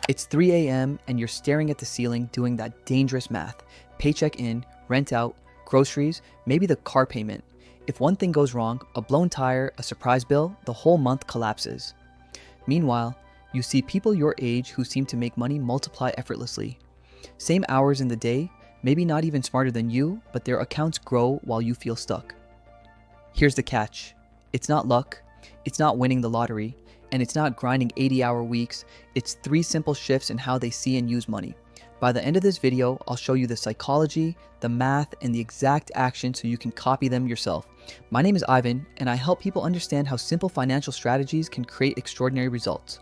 It's 3 a.m. and you're staring at the ceiling doing that dangerous math. Paycheck in, rent out, groceries, maybe the car payment. If one thing goes wrong, a blown tire, a surprise bill, the whole month collapses. Meanwhile, you see people your age who seem to make money multiply effortlessly. Same hours in the day, maybe not even smarter than you, but their accounts grow while you feel stuck. Here's the catch. It's not luck, it's not winning the lottery, and it's not grinding 80-hour weeks. It's 3 simple shifts in how they see and use money. By the end of this video, I'll show you the psychology, the math, and the exact action so you can copy them yourself. My name is Ivan, and I help people understand how simple financial strategies can create extraordinary results.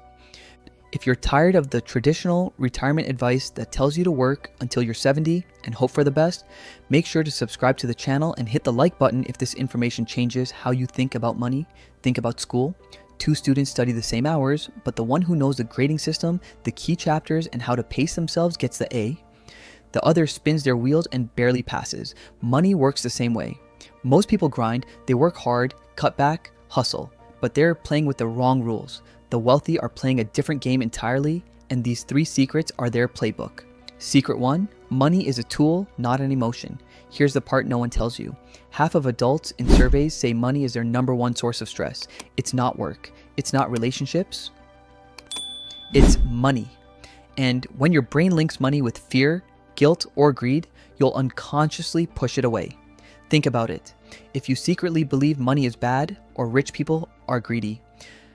If you're tired of the traditional retirement advice that tells you to work until you're 70 and hope for the best, make sure to subscribe to the channel and hit the like button if this information changes how you think about money, think about school. 2 students study the same hours, but the one who knows the grading system, the key chapters, and how to pace themselves gets the A. The other spins their wheels and barely passes. Money works the same way. Most people grind, they work hard, cut back, hustle, but they're playing with the wrong rules. The wealthy are playing a different game entirely, and these 3 secrets are their playbook. Secret 1, money is a tool, not an emotion. Here's the part no one tells you. Half of adults in surveys say money is their #1 source of stress. It's not work. It's not relationships. It's money. And when your brain links money with fear, guilt, or greed, you'll unconsciously push it away. Think about it. If you secretly believe money is bad or rich people are greedy,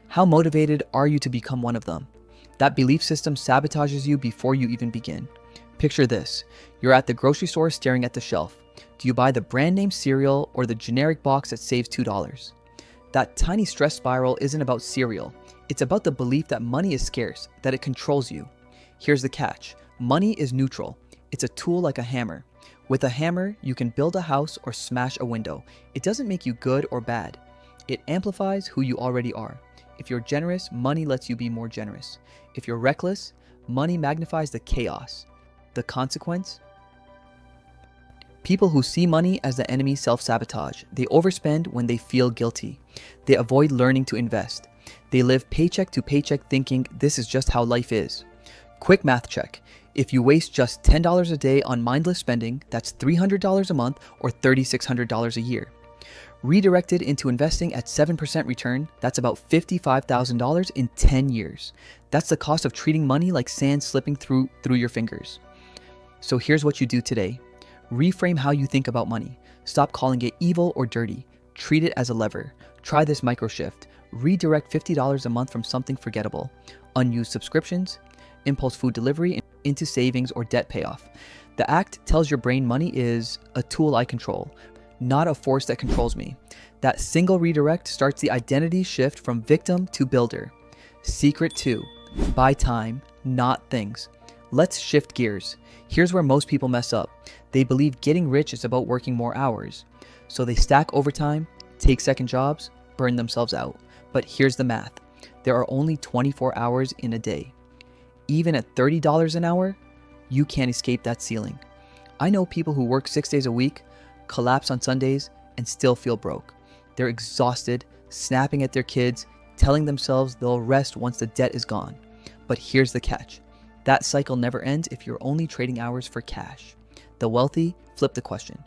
how motivated are you to become one of them? That belief system sabotages you before you even begin. Picture this. You're at the grocery store staring at the shelf. Do you buy the brand name cereal or the generic box that saves $2? That tiny stress spiral isn't about cereal. It's about the belief that money is scarce, that it controls you. Here's the catch. Money is neutral. It's a tool like a hammer. With a hammer, you can build a house or smash a window. It doesn't make you good or bad. It amplifies who you already are. If you're generous, money lets you be more generous. If you're reckless, money magnifies the chaos. The consequence? People who see money as the enemy self-sabotage. They overspend when they feel guilty. They avoid learning to invest. They live paycheck to paycheck thinking this is just how life is. Quick math check. If you waste just $10 a day on mindless spending, that's $300 a month or $3,600 a year. Redirected into investing at 7% return, that's about $55,000 in 10 years. That's the cost of treating money like sand slipping through your fingers. So here's what you do today. Reframe how you think about money. Stop calling it evil or dirty. Treat it as a lever. Try this micro shift. Redirect $50 a month from something forgettable. Unused subscriptions, impulse food delivery into savings or debt payoff. The act tells your brain money is a tool I control, not a force that controls me. That single redirect starts the identity shift from victim to builder. Secret 2, buy time, not things. Let's shift gears. Here's where most people mess up. They believe getting rich is about working more hours. So they stack overtime, take second jobs, burn themselves out. But here's the math. There are only 24 hours in a day. Even at $30 an hour, you can't escape that ceiling. I know people who work 6 days a week, collapse on Sundays, and still feel broke. They're exhausted, snapping at their kids, telling themselves they'll rest once the debt is gone. But here's the catch. That cycle never ends if you're only trading hours for cash. The wealthy flip the question.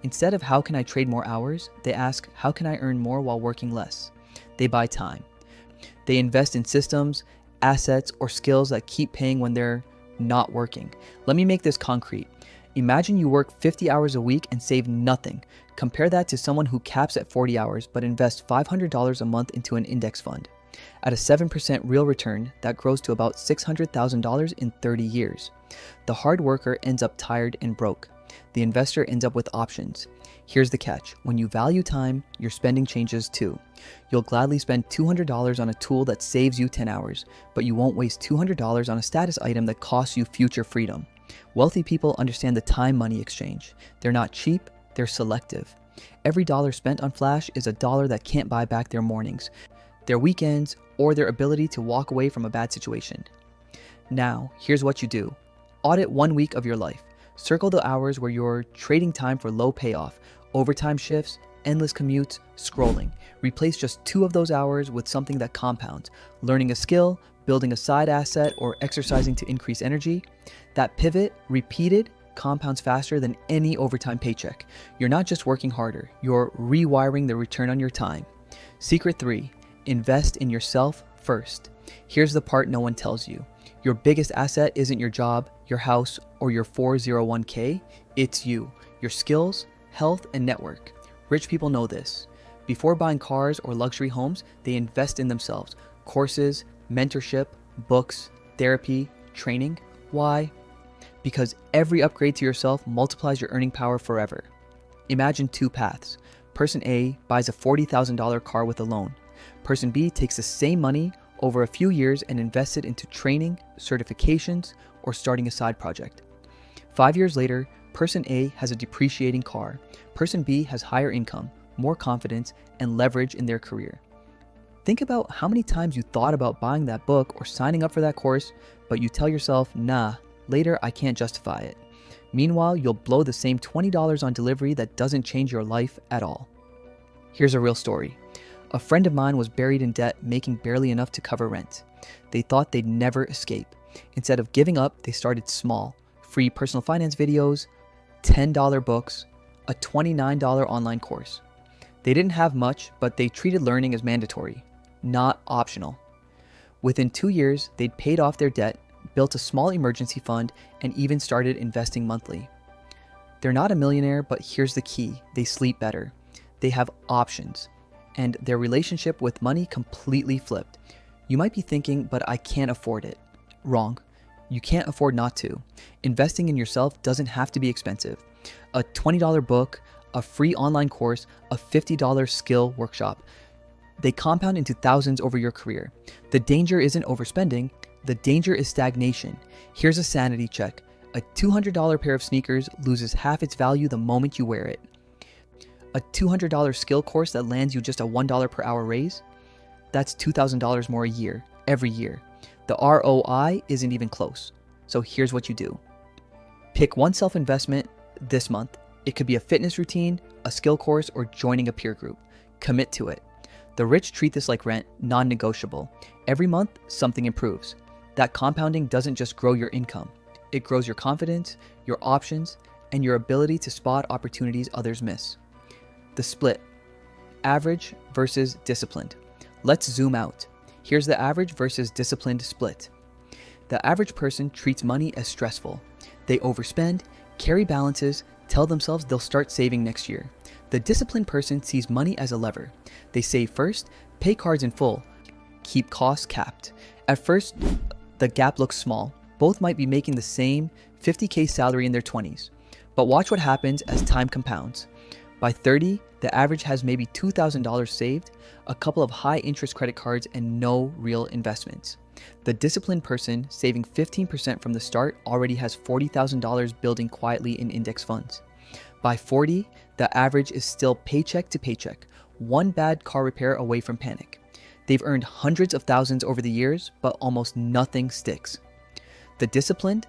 Instead of how can I trade more hours, they ask how can I earn more while working less? They buy time. They invest in systems, assets, or skills that keep paying when they're not working. Let me make this concrete. Imagine you work 50 hours a week and save nothing. Compare that to someone who caps at 40 hours but invests $500 a month into an index fund. At a 7% real return, that grows to about $600,000 in 30 years. The hard worker ends up tired and broke. The investor ends up with options. Here's the catch. When you value time, your spending changes too. You'll gladly spend $200 on a tool that saves you 10 hours, but you won't waste $200 on a status item that costs you future freedom. Wealthy people understand the time-money exchange. They're not cheap, they're selective. Every dollar spent on flash is a dollar that can't buy back their mornings, their weekends, or their ability to walk away from a bad situation. Now, here's what you do. Audit 1 week of your life. Circle the hours where you're trading time for low payoff, overtime shifts, endless commutes, scrolling. Replace just 2 of those hours with something that compounds. Learning a skill, building a side asset, or exercising to increase energy, that pivot, repeated, compounds faster than any overtime paycheck. You're not just working harder, you're rewiring the return on your time. Secret 3, invest in yourself first. Here's the part no one tells you. Your biggest asset isn't your job, your house, or your 401k. It's you, your skills, health, and network. Rich people know this. Before buying cars or luxury homes, they invest in themselves. Courses, mentorship, books, therapy, training. Why? Because every upgrade to yourself multiplies your earning power forever. Imagine 2 paths. Person A buys a $40,000 car with a loan. Person B takes the same money over a few years and invests it into training, certifications, or starting a side project. 5 years later, Person A has a depreciating car. Person B has higher income, more confidence, and leverage in their career. Think about how many times you thought about buying that book or signing up for that course, but you tell yourself, nah, later I can't justify it. Meanwhile, you'll blow the same $20 on delivery that doesn't change your life at all. Here's a real story. A friend of mine was buried in debt, making barely enough to cover rent. They thought they'd never escape. Instead of giving up, they started small. Free personal finance videos, $10 books, a $29 online course. They didn't have much, but they treated learning as mandatory, not optional. Within 2 years, they'd paid off their debt, built a small emergency fund, and even started investing monthly. They're not a millionaire, but here's the key. They sleep better. They have options. And their relationship with money completely flipped. You might be thinking, but I can't afford it. Wrong. You can't afford not to. Investing in yourself doesn't have to be expensive. A $20 book, a free online course, a $50 skill workshop. They compound into thousands over your career. The danger isn't overspending. The danger is stagnation. Here's a sanity check. A $200 pair of sneakers loses half its value the moment you wear it. A $200 skill course that lands you just a $1 per hour raise, that's $2,000 more a year, every year. The ROI isn't even close. So here's what you do. Pick one self-investment this month. It could be a fitness routine, a skill course, or joining a peer group. Commit to it. The rich treat this like rent, non-negotiable. Every month, something improves. That compounding doesn't just grow your income. It grows your confidence, your options, and your ability to spot opportunities others miss. The split. Average versus disciplined. Let's zoom out. Here's the average versus disciplined split. The average person treats money as stressful. They overspend, carry balances, tell themselves they'll start saving next year. The disciplined person sees money as a lever. They save first, pay cards in full, keep costs capped. At first, the gap looks small. Both might be making the same $50K salary in their 20s. But watch what happens as time compounds. By 30, the average has maybe $2,000 saved, a couple of high-interest credit cards, and no real investments. The disciplined person, saving 15% from the start, already has $40,000 building quietly in index funds. By 40, the average is still paycheck to paycheck, one bad car repair away from panic. They've earned hundreds of thousands over the years, but almost nothing sticks. The disciplined,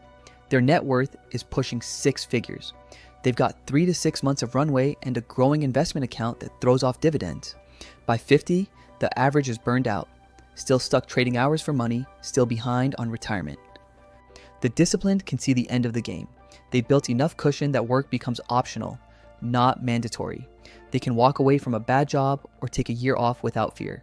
their net worth is pushing 6 figures. They've got 3 to 6 months of runway and a growing investment account that throws off dividends. By 50, the average is burned out, still stuck trading hours for money, still behind on retirement. The disciplined can see the end of the game. They built enough cushion that work becomes optional, not mandatory. They can walk away from a bad job or take a year off without fear.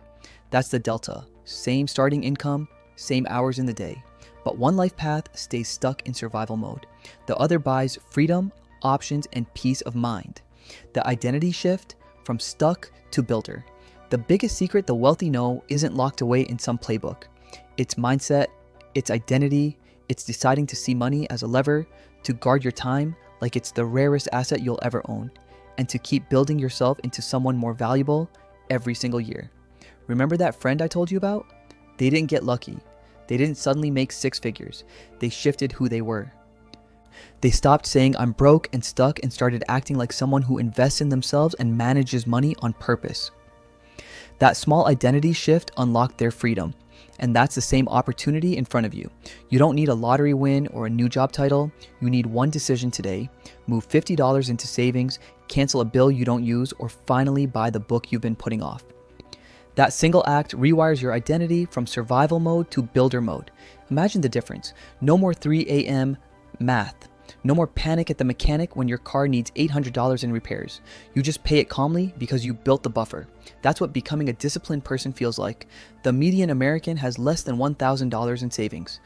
That's the delta. Same starting income, same hours in the day. But one life path stays stuck in survival mode. The other buys freedom, options, and peace of mind. The identity shift from stuck to builder. The biggest secret the wealthy know isn't locked away in some playbook. It's mindset, it's identity, it's deciding to see money as a lever, to guard your time like it's the rarest asset you'll ever own, and to keep building yourself into someone more valuable every single year. Remember that friend I told you about? They didn't get lucky. They didn't suddenly make 6 figures. They shifted who they were. They stopped saying I'm broke and stuck and started acting like someone who invests in themselves and manages money on purpose. That small identity shift unlocked their freedom, and that's the same opportunity in front of you. You don't need a lottery win or a new job title. You need one decision today. Move $50 into savings, cancel a bill you don't use, or finally buy the book you've been putting off. That single act rewires your identity from survival mode to builder mode. Imagine the difference. No more 3 a.m. math. No more panic at the mechanic when your car needs $800 in repairs. You just pay it calmly because you built the buffer. That's what becoming a disciplined person feels like. The median American has less than $1,000 in savings.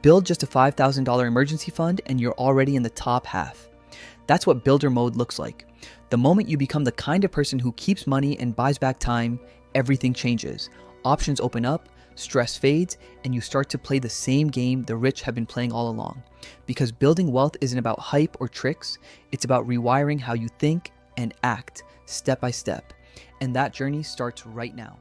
Build just a $5,000 emergency fund and you're already in the top half. That's what builder mode looks like. The moment you become the kind of person who keeps money and buys back time, everything changes. Options open up, stress fades, and you start to play the same game the rich have been playing all along. Because building wealth isn't about hype or tricks, it's about rewiring how you think and act step by step. And that journey starts right now.